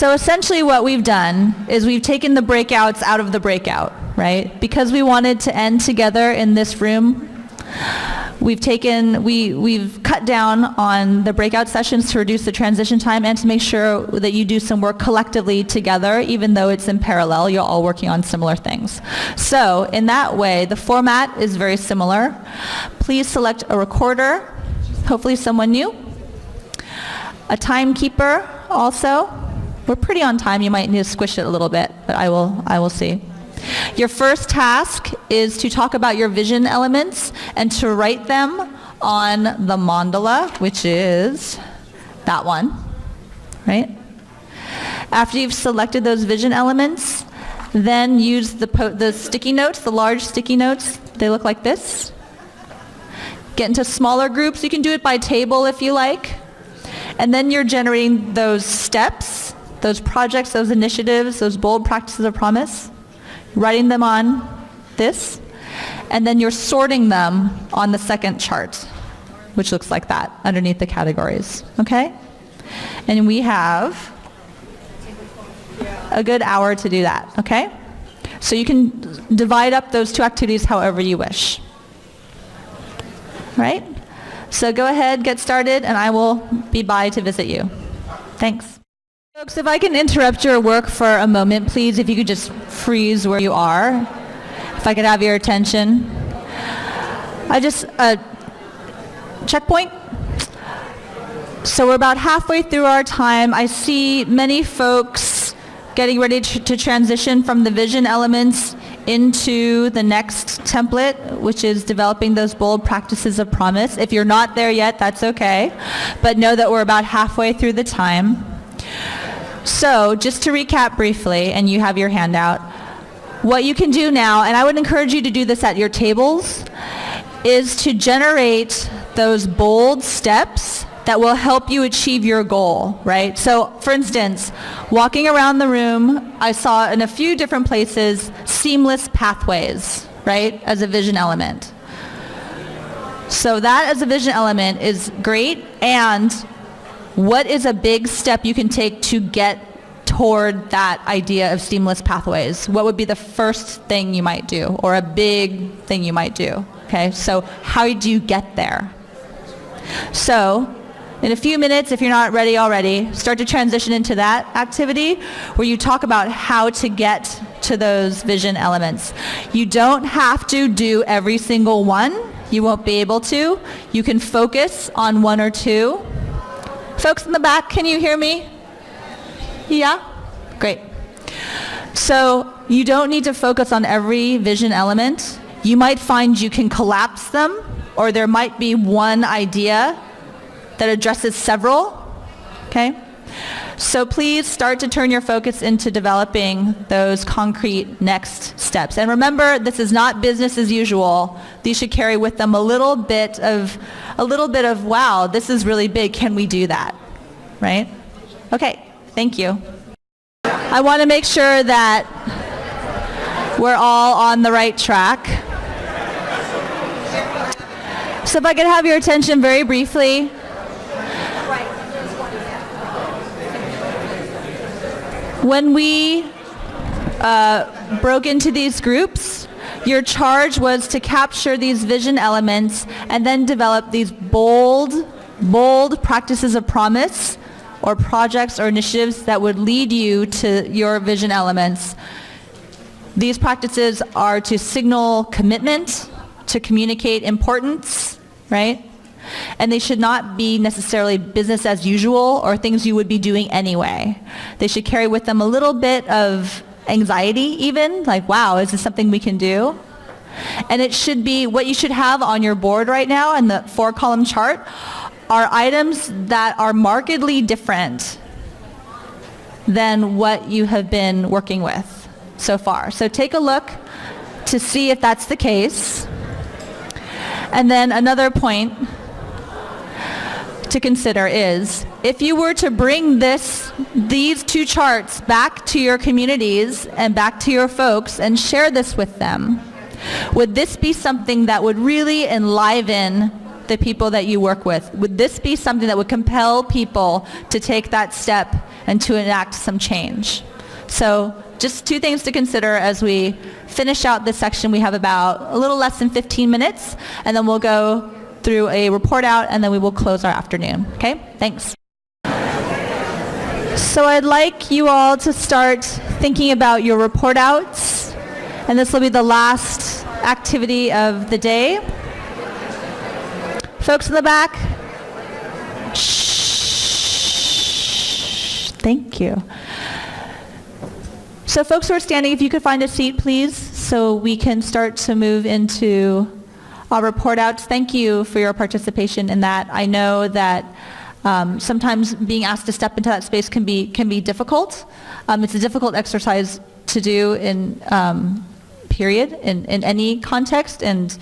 So essentially what we've done is we've taken the breakouts out of the breakout, right? Because we wanted to end together in this room, we've cut down on the breakout sessions to reduce the transition time and to make sure that you do some work collectively together, even though it's in parallel, you're all working on similar things. So in that way, the format is very similar. Please select a recorder, hopefully someone new. A timekeeper also. We're pretty on time. You might need to squish it a little bit, but I will see. Your first task is to talk about your vision elements and to write them on the mandala, which is that one, right? After you've selected those vision elements, then use the sticky notes, the large sticky notes. They look like this. Get into smaller groups. You can do it by table if you like. And then you're generating those steps, those projects, those initiatives, those bold practices of promise, writing them on this, and then you're sorting them on the second chart, which looks like that underneath the categories, okay? And we have a good hour to do that, okay? So you can divide up those two activities however you wish, right? So go ahead, get started, and I will be by to visit you. Thanks. Folks, if I can interrupt your work for a moment, please, if you could just freeze where you are. If I could have your attention. Checkpoint. So we're about halfway through our time. I see many folks getting ready to transition from the vision elements into the next template, which is developing those bold practices of promise. If you're not there yet, that's okay. But know that we're about halfway through the time. So just to recap briefly, and you have your handout, what you can do now, and I would encourage you to do this at your tables, is to generate those bold steps that will help you achieve your goal, right? So for instance, walking around the room, I saw in a few different places seamless pathways, right, as a vision element. So that as a vision element is great, and what is a big step you can take to get toward that idea of seamless pathways? What would be the first thing you might do, or a big thing you might do? Okay, so how do you get there? So in a few minutes, if you're not ready already, start to transition into that activity where you talk about how to get to those vision elements. You don't have to do every single one. You won't be able to. You can focus on one or two. Folks in the back, can you hear me? Yeah? Great. So you don't need to focus on every vision element. You might find you can collapse them, or there might be one idea that addresses several, okay? So please start to turn your focus into developing those concrete next steps. And remember, this is not business as usual. These should carry with them a little bit of, wow, this is really big, can we do that, right? Okay, thank you. I want to make sure that we're all on the right track. So if I could have your attention very briefly. When we broke into these groups, your charge was to capture these vision elements and then develop these bold practices of promise, or projects or initiatives that would lead you to your vision elements. These practices are to signal commitment, to communicate importance, right? And they should not be necessarily business as usual or things you would be doing anyway. They should carry with them a little bit of anxiety even, like, wow, is this something we can do? And it should be, what you should have on your board right now in the 4-column chart are items that are markedly different than what you have been working with so far. So take a look to see if that's the case. And then another point to consider is, if you were to bring these two charts back to your communities and back to your folks and share this with them, would this be something that would really enliven the people that you work with? Would this be something that would compel people to take that step and to enact some change? So just two things to consider as we finish out this section. We have about a little less than 15 minutes, and then we'll go through a report out, and then we will close our afternoon. Okay? Thanks. So I'd like you all to start thinking about your report outs, and this will be the last activity of the day. Folks in the back. Shh. Thank you. So folks who are standing, if you could find a seat, please, so we can start to move into our report outs. Thank you for your participation in that. I know that sometimes being asked to step into that space can be difficult. It's a difficult exercise to do in period in any context, and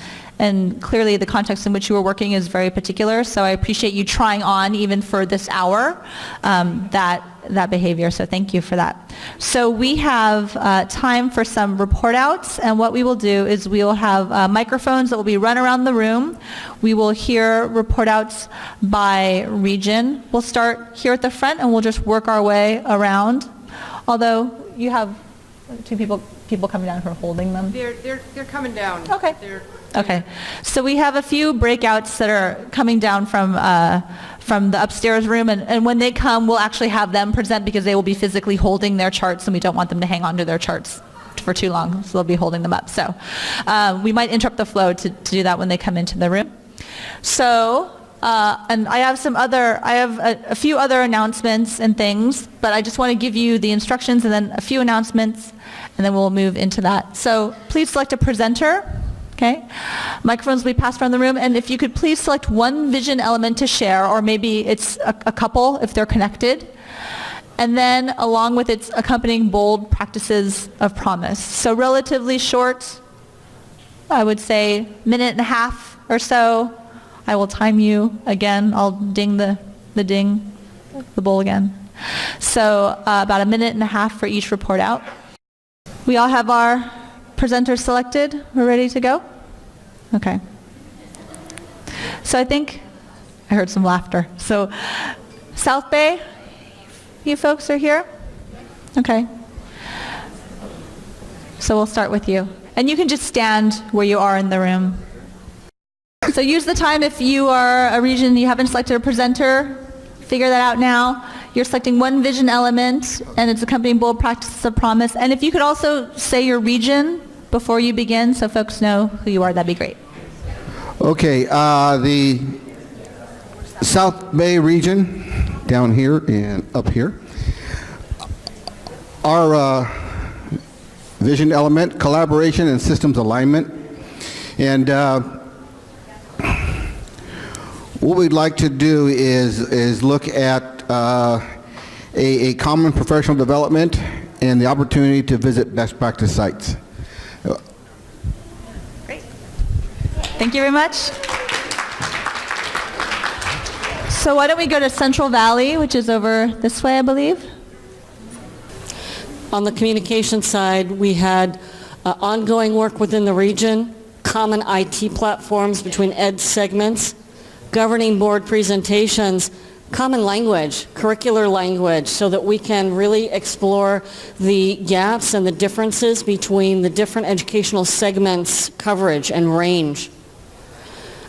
clearly the context in which you were working is very particular. So I appreciate you trying on, even for this hour, that behavior. So thank you for that. So we have time for some report outs, and what we will do is we will have microphones that will be run around the room. We will hear report outs by region. We'll start here at the front, and we'll just work our way around. Although you have two people coming down who are holding them. They're coming down. Okay. Okay. So we have a few breakouts that are coming down from the upstairs room, and when they come, we'll actually have them present because they will be physically holding their charts, and we don't want them to hang onto their charts for too long, so they'll be holding them up. So we might interrupt the flow to do that when they come into the room. So, and I have a few other announcements and things, but I just want to give you the instructions and then a few announcements, and then we'll move into that. So please select a presenter. Okay. Microphones will be passed around the room, and if you could please select one vision element to share, or maybe it's a couple if they're connected, and then along with its accompanying bold practices of promise. So relatively short, I would say minute and a half or so. I will time you again. I'll ding the bowl again. So about a minute and a half for each report out. We all have our presenters selected. We're ready to go? Okay. So I think I heard some laughter. So South Bay, you folks are here? Okay. So we'll start with you. And you can just stand where you are in the room. So use the time. If you are a region you haven't selected a presenter, figure that out now. You're selecting one vision element, and it's accompanying bold practices of promise. And if you could also say your region before you begin so folks know who you are, that'd be great. Okay, the South Bay region, down here and up here. Our vision element, collaboration and systems alignment. And what we'd like to do is look at a common professional development and the opportunity to visit best practice sites. Great. Thank you very much. So why don't we go to Central Valley, which is over this way, I believe. On the communication side, we had ongoing work within the region, common IT platforms between ed segments, governing board presentations, common language, curricular language, so that we can really explore the gaps and the differences between the different educational segments coverage and range.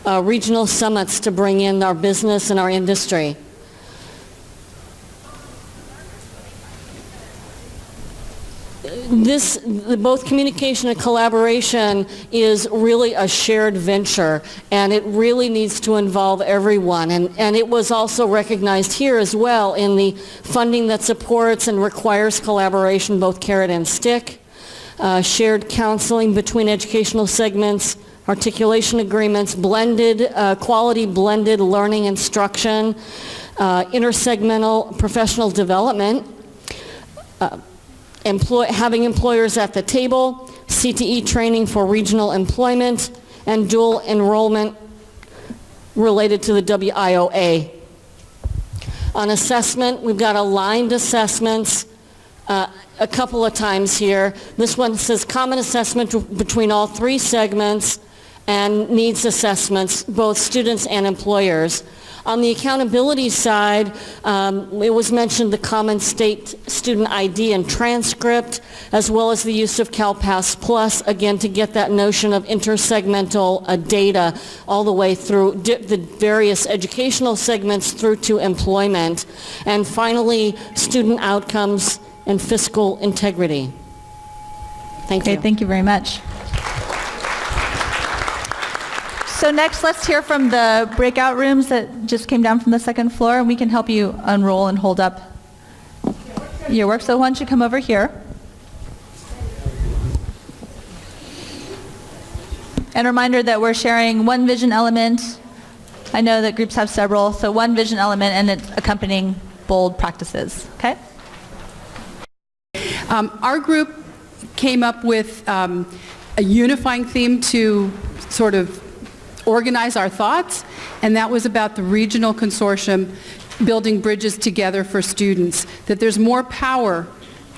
Regional summits to bring in our business and our industry. Both communication and collaboration is really a shared venture, and it really needs to involve everyone. And it was also recognized here as well in the funding that supports and requires collaboration, both carrot and stick, shared counseling between educational segments, articulation agreements, blended, quality blended learning instruction, intersegmental professional development, having employers at the table, CTE training for regional employment, and dual enrollment related to the WIOA. On assessment, we've got aligned assessments a couple of times here. This one says common assessment between all three segments, and needs assessments, both students and employers. On the accountability side, it was mentioned the common state student ID and transcript, as well as the use of CalPass Plus, again, to get that notion of intersegmental data all the way through the various educational segments through to employment. And finally, student outcomes and fiscal integrity. Thank you. Okay, thank you very much. So next, let's hear from the breakout rooms that just came down from the second floor, and we can help you unroll and hold up your work. So why don't you come over here? And a reminder that we're sharing one vision element. I know that groups have several, so one vision element and its accompanying bold practices, okay? Our group came up with a unifying theme to sort of organize our thoughts, and that was about the regional consortium building bridges together for students, that there's more power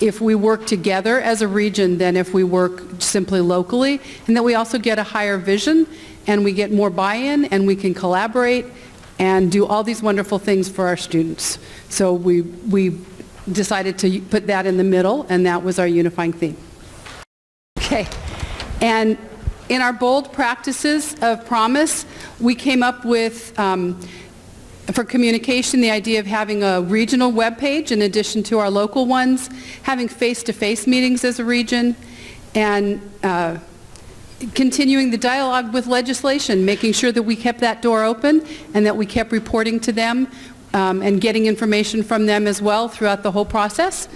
if we work together as a region than if we work simply locally, and that we also get a higher vision and we get more buy-in and we can collaborate and do all these wonderful things for our students. So we decided to put that in the middle, and that was our unifying theme. Okay, and in our bold practices of promise, we came up with, for communication, the idea of having a regional webpage in addition to our local ones, having face-to-face meetings as a region, and continuing the dialogue with legislation, making sure that we kept that door open and that we kept reporting to them and getting information from them as well throughout the whole process,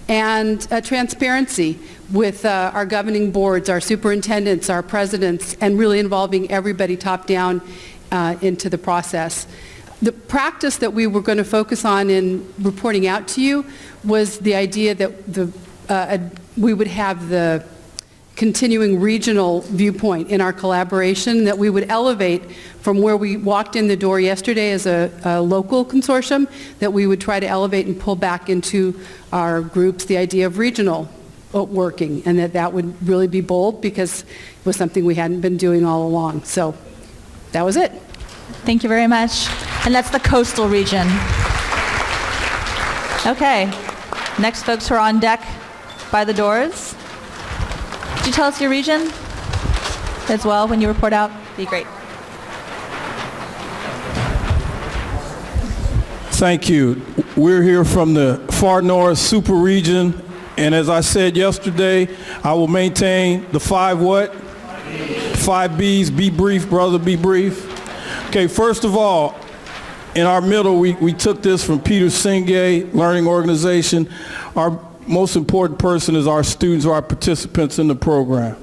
and transparency with our governing boards, our superintendents, our presidents, and really involving everybody top down into the process. The practice that we were going to focus on in reporting out to you was the idea that we would have the continuing regional viewpoint in our collaboration, that we would elevate from where we walked in the door yesterday as a local consortium, that we would try to elevate and pull back into our groups the idea of regional working, and that would really be bold because it was something we hadn't been doing all along. So that was it. Thank you very much. And that's the coastal region. Okay, next folks who are on deck by the doors. Could you tell us your region as well when you report out? Be great. Thank you. We're here from the far north super region, and as I said yesterday, I will maintain the 5 what? 5 B's. Be brief, brother, be brief. Okay, first of all, in our middle, we took this from Peter Singay Learning Organization. Our most important person is our students or our participants in the program.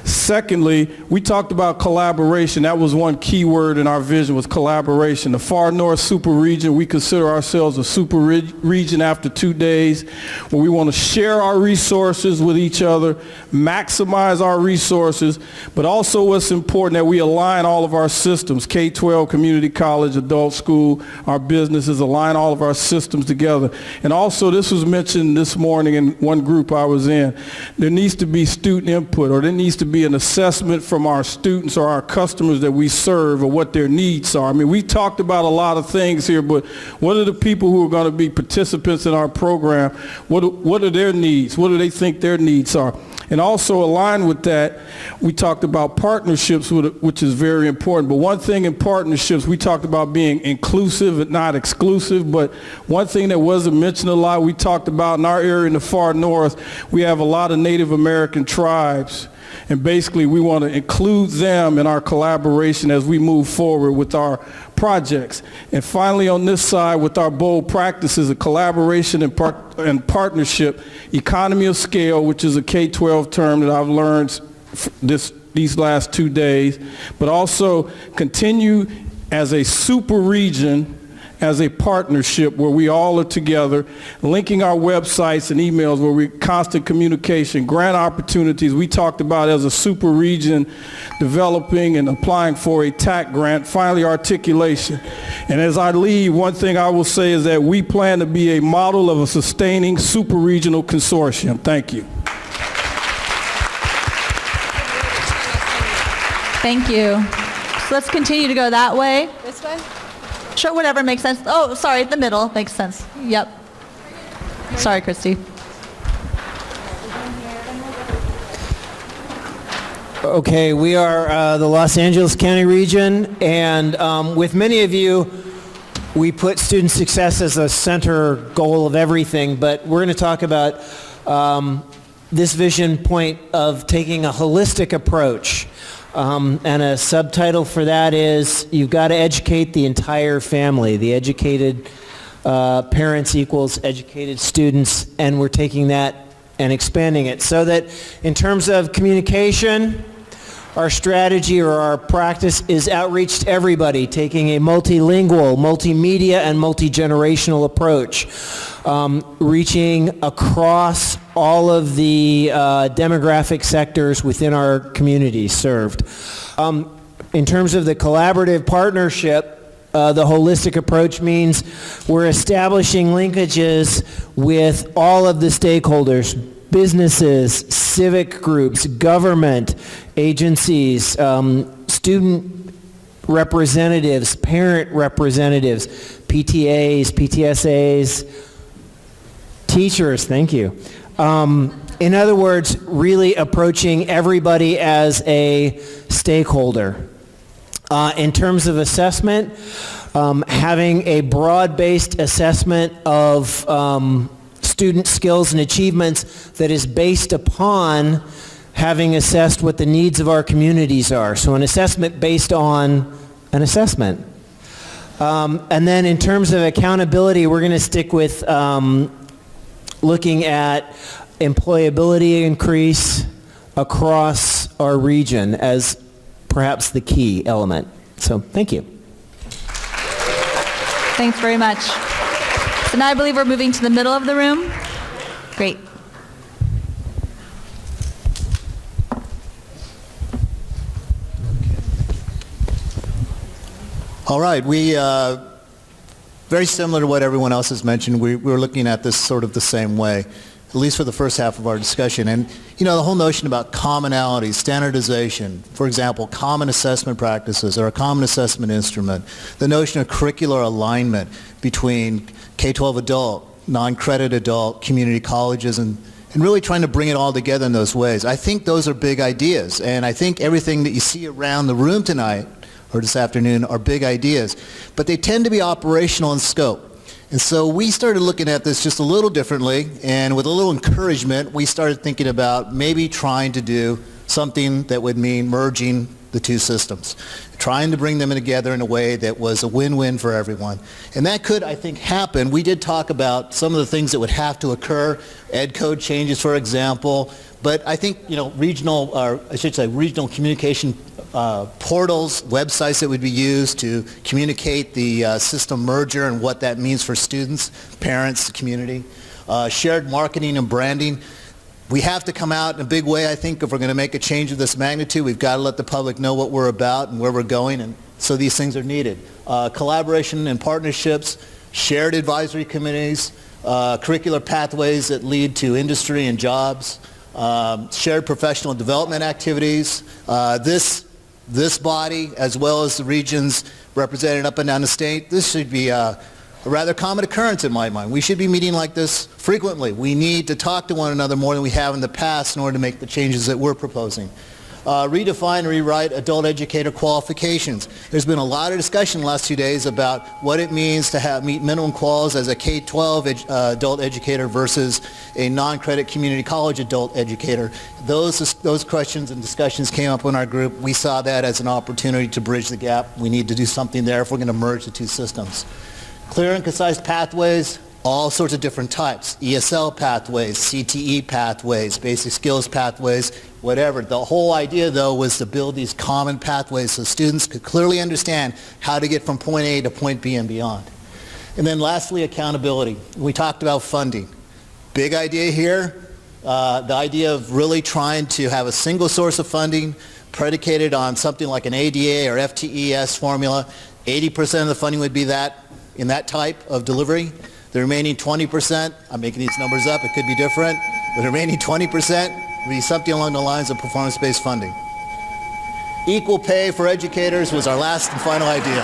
Secondly, we talked about collaboration. That was one key word in our vision, was collaboration. The far north super region, we consider ourselves a super region after 2 days, where we want to share our resources with each other, maximize our resources, but also what's important that we align all of our systems, K-12, community college, adult school, our businesses, align all of our systems together. And also, this was mentioned this morning in one group I was in, there needs to be student input, or there needs to be an assessment from our students or our customers that we serve of what their needs are. I mean, we talked about a lot of things here, but what are the people who are going to be participants in our program? What are their needs? What do they think their needs are? And also aligned with that, we talked about partnerships, which is very important. But one thing in partnerships, we talked about being inclusive and not exclusive. But one thing that wasn't mentioned a lot, we talked about in our area in the far north, we have a lot of Native American tribes. And basically, we want to include them in our collaboration as we move forward with our projects. And finally, on this side, with our bold practices of collaboration and partnership, economy of scale, which is a K-12 term that I've learned these last 2 days, but also continue as a super region, as a partnership where we all are together, linking our websites and emails where we're constant communication, grant opportunities. We talked about as a super region developing and applying for a TAC grant, finally articulation. And as I leave, one thing I will say is that we plan to be a model of a sustaining super regional consortium. Thank you. Thank you. So let's continue to go that way. This way? Sure, whatever makes sense. Oh, sorry, the middle makes sense. Yep. Sorry, Christy. Okay, we are the Los Angeles County region, and with many of you, we put student success as a center goal of everything, but we're going to talk about this vision point of taking a holistic approach. And a subtitle for that is, you've got to educate the entire family. The educated parents equals educated students, and we're taking that and expanding it so that in terms of communication, our strategy or our practice is outreach to everybody, taking a multilingual, multimedia, and multi-generational approach, reaching across all of the demographic sectors within our communities served. In terms of the collaborative partnership, the holistic approach means we're establishing linkages with all of the stakeholders, businesses, civic groups, government, agencies, student representatives, parent representatives, PTAs, PTSAs, teachers, thank you. In other words, really approaching everybody as a stakeholder. In terms of assessment, having a broad-based assessment of student skills and achievements that is based upon having assessed what the needs of our communities are. So an assessment based on an assessment. And then in terms of accountability, we're going to stick with looking at employability increase across our region as perhaps the key element. So thank you. Thanks very much. So now I believe we're moving to the middle of the room. Great. All right, we, very similar to what everyone else has mentioned, we're looking at this sort of the same way, at least for the first half of our discussion. And, you know, the whole notion about commonality, standardization, for example, common assessment practices or a common assessment instrument, the notion of curricular alignment between K-12 adult, non-credit adult, community colleges, and really trying to bring it all together in those ways. I think those are big ideas, and I think everything that you see around the room tonight or this afternoon are big ideas, but they tend to be operational in scope. And so we started looking at this just a little differently, and with a little encouragement, we started thinking about maybe trying to do something that would mean merging the two systems, trying to bring them together in a way that was a win-win for everyone. And that could, I think, happen. We did talk about some of the things that would have to occur, ed code changes, for example, but I think, you know, regional communication portals, websites that would be used to communicate the system merger and what that means for students, parents, the community. Shared marketing and branding. We have to come out in a big way, I think, if we're going to make a change of this magnitude. We've got to let the public know what we're about and where we're going, and so these things are needed. Collaboration and partnerships, shared advisory committees, curricular pathways that lead to industry and jobs, shared professional development activities. This body, as well as the regions represented up and down the state, this should be a rather common occurrence in my mind. We should be meeting like this frequently. We need to talk to one another more than we have in the past in order to make the changes that we're proposing. Redefine and rewrite adult educator qualifications. There's been a lot of discussion in the last 2 days about what it means to meet minimum quals as a K-12 adult educator versus a non-credit community college adult educator. Those questions and discussions came up in our group. We saw that as an opportunity to bridge the gap. We need to do something there if we're going to merge the two systems. Clear and concise pathways, all sorts of different types. ESL pathways, CTE pathways, basic skills pathways, whatever. The whole idea, though, was to build these common pathways so students could clearly understand how to get from point A to point B and beyond. And then lastly, accountability. We talked about funding. Big idea here, the idea of really trying to have a single source of funding predicated on something like an ADA or FTES formula. 80% of the funding would be that, in that type of delivery. The remaining 20%, I'm making these numbers up, it could be different, the remaining 20% would be something along the lines of performance-based funding. Equal pay for educators was our last and final idea.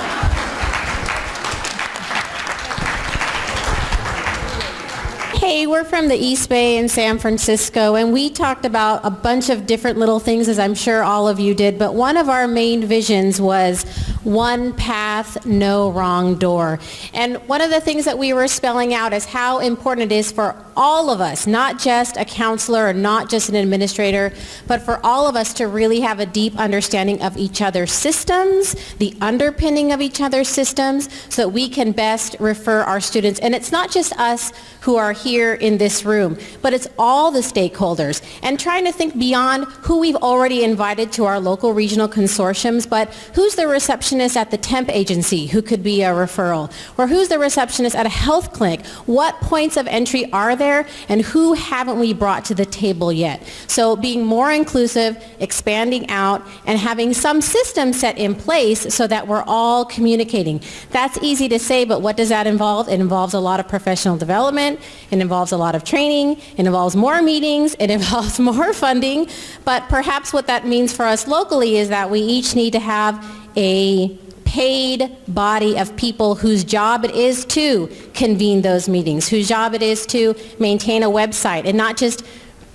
Hey, we're from the East Bay in San Francisco, and we talked about a bunch of different little things, as I'm sure all of you did, but one of our main visions was one path, no wrong door. And one of the things that we were spelling out is how important it is for all of us, not just a counselor or not just an administrator, but for all of us to really have a deep understanding of each other's systems, the underpinning of each other's systems, so that we can best refer our students. And it's not just us who are here in this room, but it's all the stakeholders, and trying to think beyond who we've already invited to our local regional consortiums, but who's the receptionist at the temp agency who could be a referral, or who's the receptionist at a health clinic? What points of entry are there, and who haven't we brought to the table yet? So being more inclusive, expanding out, and having some system set in place so that we're all communicating. That's easy to say, but what does that involve? It involves a lot of professional development. It involves a lot of training. It involves more meetings. It involves more funding. But perhaps what that means for us locally is that we each need to have a paid body of people whose job it is to convene those meetings, whose job it is to maintain a website, and not just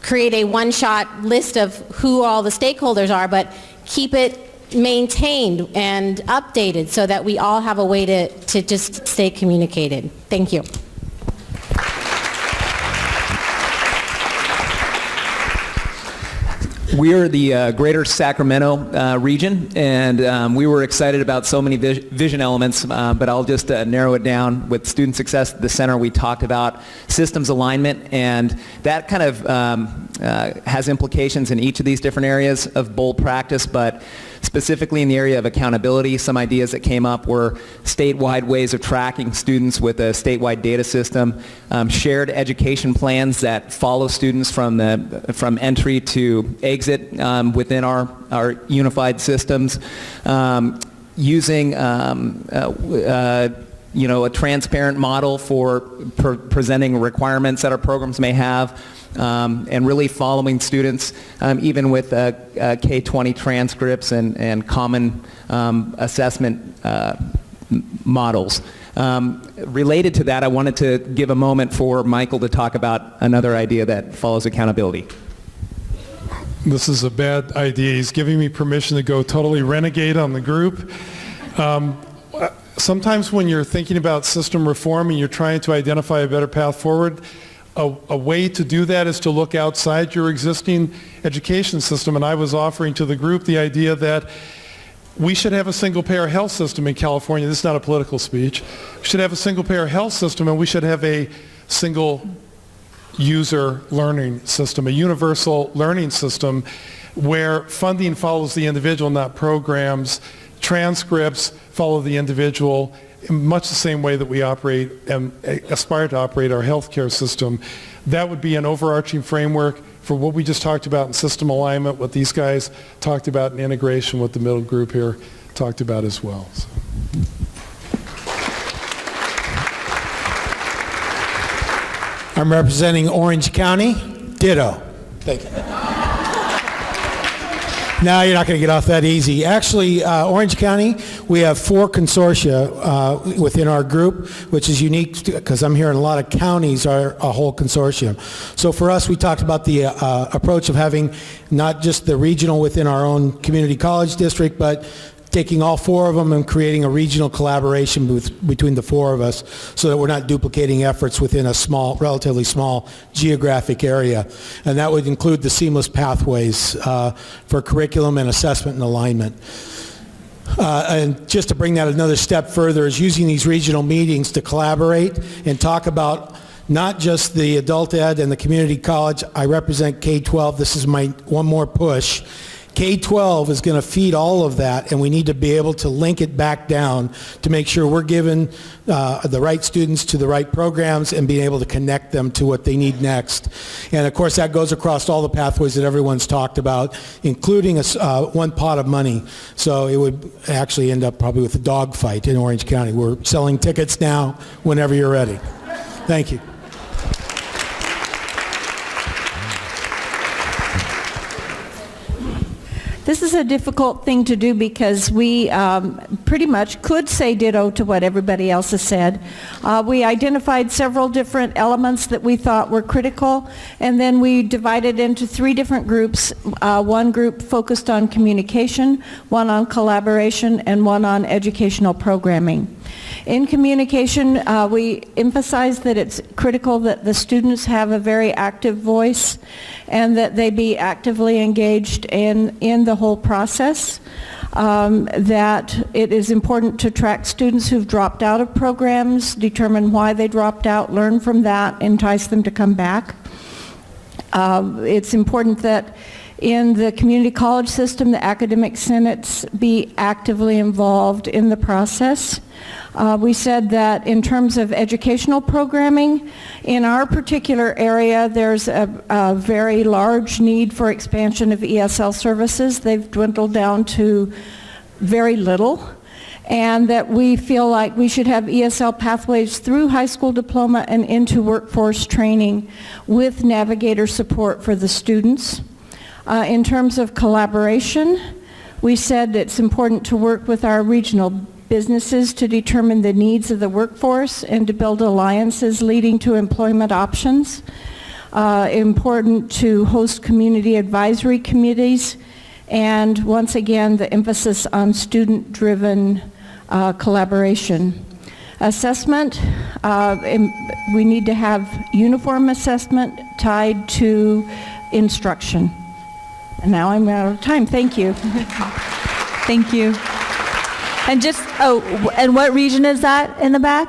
create a one-shot list of who all the stakeholders are, but keep it maintained and updated so that we all have a way to just stay communicated. Thank you. We are the greater Sacramento region, and we were excited about so many vision elements, but I'll just narrow it down. With student success at the center, we talked about systems alignment, and that kind of has implications in each of these different areas of bold practice, but specifically in the area of accountability, some ideas that came up were statewide ways of tracking students with a statewide data system, shared education plans that follow students from entry to exit within our unified systems, using a transparent model for presenting requirements that our programs may have, and really following students, even with K-20 transcripts and common assessment models. Related to that, I wanted to give a moment for Michael to talk about another idea that follows accountability. This is a bad idea. He's giving me permission to go totally renegade on the group. Sometimes when you're thinking about system reform and you're trying to identify a better path forward, a way to do that is to look outside your existing education system. And I was offering to the group the idea that we should have a single-payer health system in California. This is not a political speech. We should have a single-payer health system, and we should have a single-user learning system, a universal learning system where funding follows the individual, not programs. Transcripts follow the individual in much the same way that we operate and aspire to operate our healthcare system. That would be an overarching framework for what we just talked about in system alignment, what these guys talked about in integration, what the middle group here talked about as well. So. I'm representing Orange County. Ditto. Thank you. No, you're not going to get off that easy. Actually, Orange County, we have 4 consortia within our group, which is unique because I'm hearing a lot of counties are a whole consortium. So for us, we talked about the approach of having not just the regional within our own community college district, but taking all 4 of them and creating a regional collaboration between the 4 of us so that we're not duplicating efforts within a small, relatively small geographic area. And that would include the seamless pathways for curriculum and assessment and alignment. And just to bring that another step further is using these regional meetings to collaborate and talk about not just the adult ed and the community college. I represent K-12. This is my one more push. K-12 is going to feed all of that, and we need to be able to link it back down to make sure we're giving the right students to the right programs and being able to connect them to what they need next. And of course, that goes across all the pathways that everyone's talked about, including one pot of money. So it would actually end up probably with a dogfight in Orange County. We're selling tickets now whenever you're ready. Thank you. This is a difficult thing to do because we pretty much could say ditto to what everybody else has said. We identified several different elements that we thought were critical, and then we divided into 3 different groups. One group focused on communication, one on collaboration, and one on educational programming. In communication, we emphasize that it's critical that the students have a very active voice and that they be actively engaged in the whole process, that it is important to track students who've dropped out of programs, determine why they dropped out, learn from that, entice them to come back. It's important that in the community college system, the academic senates be actively involved in the process. We said that in terms of educational programming, in our particular area, there's a very large need for expansion of ESL services. They've dwindled down to very little, and that we feel like we should have ESL pathways through high school diploma and into workforce training with navigator support for the students. In terms of collaboration, we said it's important to work with our regional businesses to determine the needs of the workforce and to build alliances leading to employment options. Important to host community advisory committees, and once again, the emphasis on student-driven collaboration. Assessment, we need to have uniform assessment tied to instruction. And now I'm out of time. Thank you. Thank you. And just, and what region is that in the back?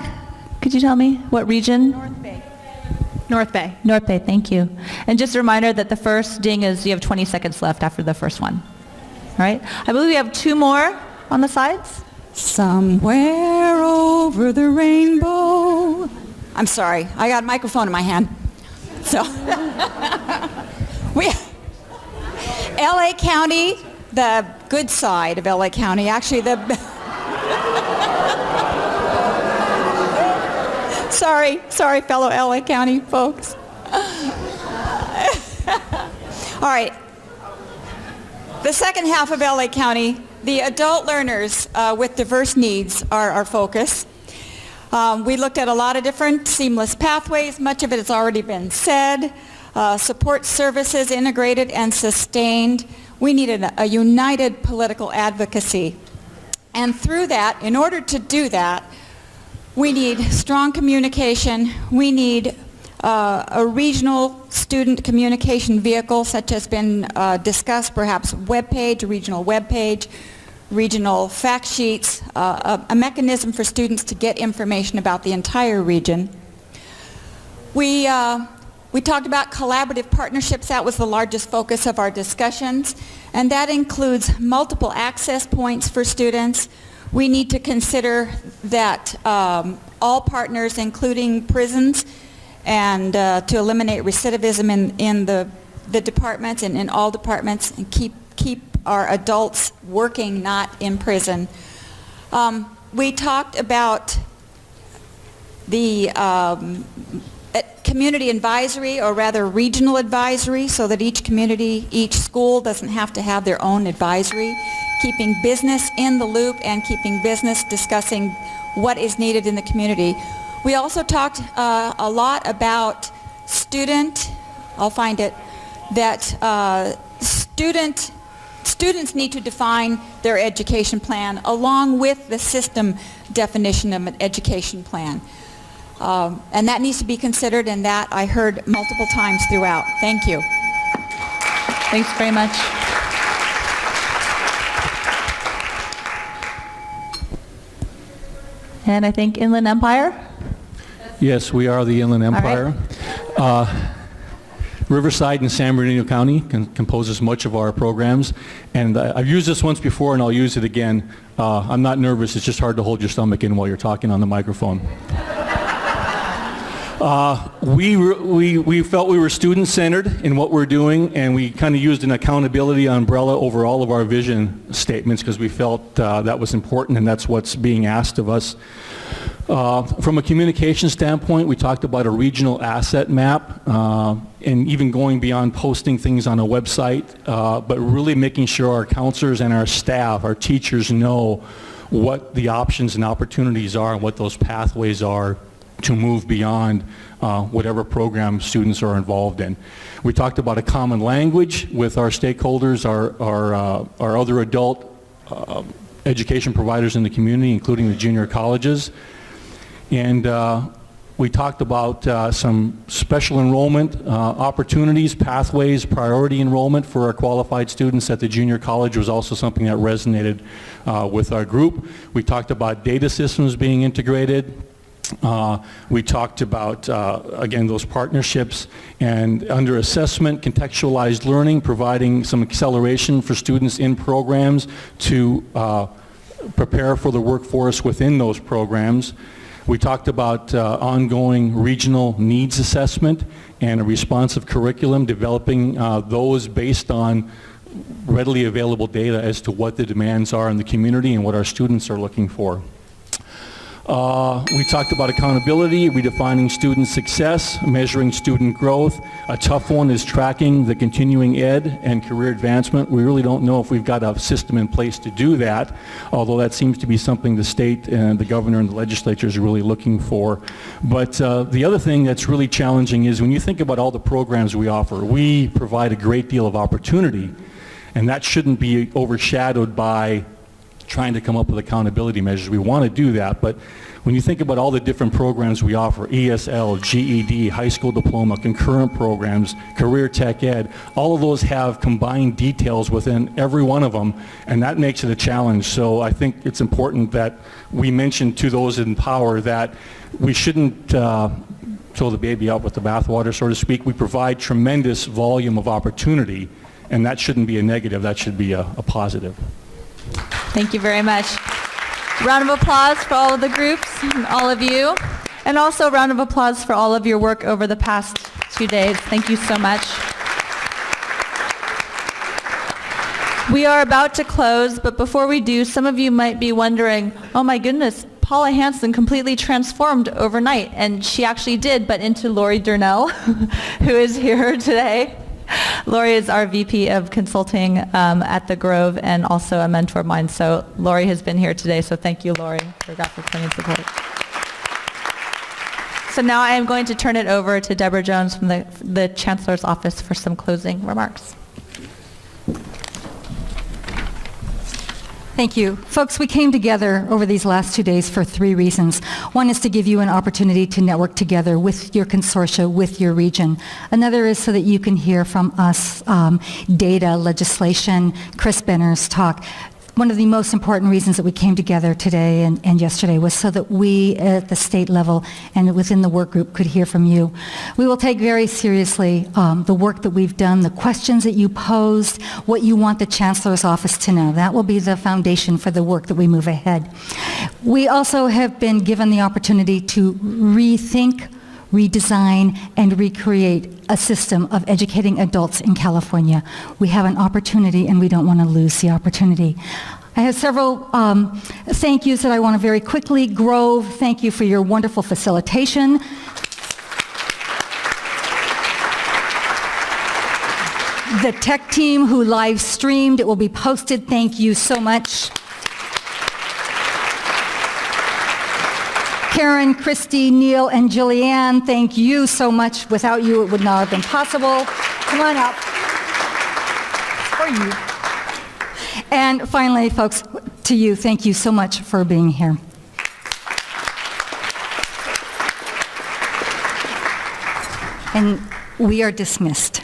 Could you tell me what region? North Bay. North Bay. North Bay, thank you. And just a reminder that the first ding is you have 20 seconds left after the first one. All right? I believe we have 2 more on the sides. Somewhere over the rainbow. I'm sorry, I got a microphone in my hand. So, LA County, the good side of LA County, actually sorry fellow LA County folks. All right, the second half of LA County, the adult learners with diverse needs are our focus. We looked at a lot of different seamless pathways. Much of it has already been said. Support services integrated and sustained. We needed a united political advocacy. And through that, in order to do that, we need strong communication. We need a regional student communication vehicle, such as been discussed, perhaps a regional webpage, regional fact sheets, a mechanism for students to get information about the entire region. We talked about collaborative partnerships. That was the largest focus of our discussions, and that includes multiple access points for students. We need to consider that all partners, including prisons, and to eliminate recidivism in the departments and in all departments, and keep our adults working, not in prison. We talked about the community advisory, or rather regional advisory, so that each community, each school doesn't have to have their own advisory, keeping business in the loop and keeping business discussing what is needed in the community. We also talked a lot about students need to define their education plan along with the system definition of an education plan. And that needs to be considered, and that I heard multiple times throughout. Thank you. Thanks very much. And I think Inland Empire? Yes, we are the Inland Empire. Riverside and San Bernardino County composes much of our programs, and I've used this once before and I'll use it again. I'm not nervous, it's just hard to hold your stomach in while you're talking on the microphone. We felt we were student-centered in what we're doing, and we kind of used an accountability umbrella over all of our vision statements because we felt that was important, and that's what's being asked of us. From a communication standpoint, we talked about a regional asset map and even going beyond posting things on a website, but really making sure our counselors and our staff, our teachers know what the options and opportunities are and what those pathways are to move beyond whatever program students are involved in. We talked about a common language with our stakeholders, our other adult education providers in the community, including the junior colleges. And we talked about some special enrollment opportunities, pathways, priority enrollment for our qualified students at the junior college was also something that resonated with our group. We talked about data systems being integrated. We talked about, again, those partnerships, and under assessment, contextualized learning, providing some acceleration for students in programs to prepare for the workforce within those programs. We talked about ongoing regional needs assessment and a responsive curriculum, developing those based on readily available data as to what the demands are in the community and what our students are looking for. We talked about accountability, redefining student success, measuring student growth. A tough one is tracking the continuing ed and career advancement. We really don't know if we've got a system in place to do that, although that seems to be something the state and the governor and the legislatures are really looking for. But the other thing that's really challenging is when you think about all the programs we offer, we provide a great deal of opportunity, and that shouldn't be overshadowed by trying to come up with accountability measures. We want to do that, but when you think about all the different programs we offer, ESL, GED, high school diploma, concurrent programs, career tech ed, all of those have combined details within every one of them, and that makes it a challenge. So I think it's important that we mention to those in power that we shouldn't throw the baby out with the bathwater, so to speak. We provide tremendous volume of opportunity, and that shouldn't be a negative, that should be a positive. Thank you very much. Round of applause for all of the groups and all of you. And also a round of applause for all of your work over the past 2 days. Thank you so much. We are about to close, but before we do, some of you might be wondering, oh my goodness, Paula Hansen completely transformed overnight. And she actually did, but into Lori Durnell, who is here today. Lori is our VP of Consulting at the Grove and also a mentor of mine. So Lori has been here today, so thank you, Lori, for that training support. So now I am going to turn it over to Deborah Jones from the Chancellor's Office for some closing remarks. Thank you. Folks, we came together over these last 2 days for 3 reasons. One is to give you an opportunity to network together with your consortia, with your region. Another is so that you can hear from us data, legislation, Chris Benner's talk. One of the most important reasons that we came together today and yesterday was so that we at the state level and within the work group could hear from you. We will take very seriously the work that we've done, the questions that you posed, what you want the Chancellor's Office to know. That will be the foundation for the work that we move ahead. We also have been given the opportunity to rethink, redesign, and recreate a system of educating adults in California. We have an opportunity and we don't want to lose the opportunity. I have several thank yous that I want to very quickly. Grove, thank you for your wonderful facilitation. The tech team who live streamed, it will be posted. Thank you so much. Karen, Christy, Neil, and Julianne, thank you so much. Without you, it would not have been possible. Come on up. For you. And finally, folks, to you, thank you so much for being here. And we are dismissed.